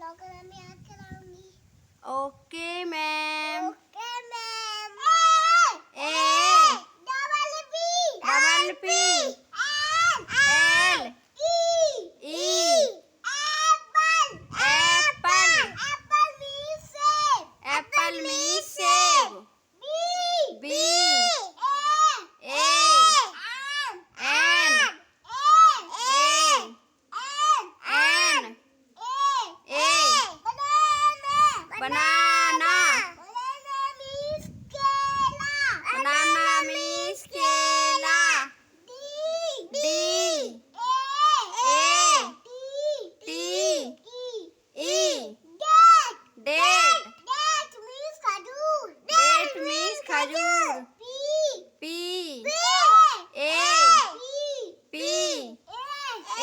मैं याद कराऊंगी। Okay ma'am. Okay ma'am. A double P L E apple apple means सेब। B A N A banana means केला। D A T E date means खजूर। P A P A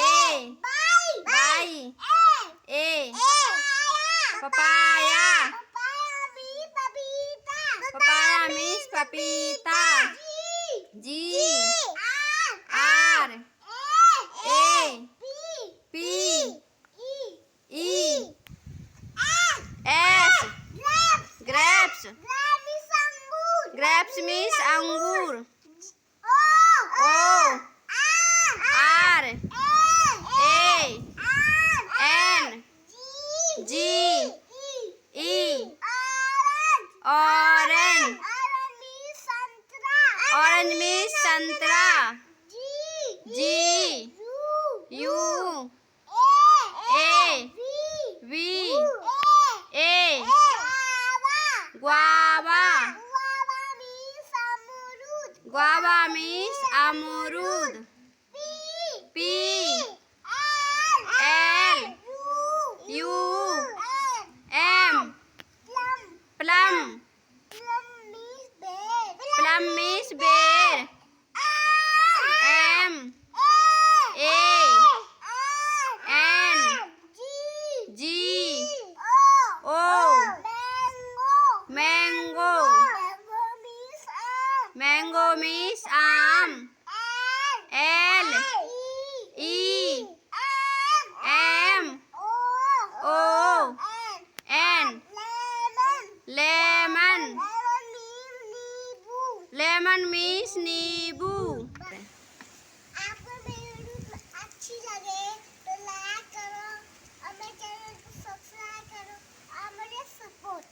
Y A papaya means पपीता। G R A P E S grapes means अंगूर। O R A N G E orange means संतरा। G U A V A guava means अमरूद। P L U M plum means बेर। M A N G O mango means आम। L E M O N lemon means नींबू। आपको मेरी video अच्छी लगे तो लाइक करो और मेरे चैनल को सब्सक्राइब करो और मुझे सपोर्ट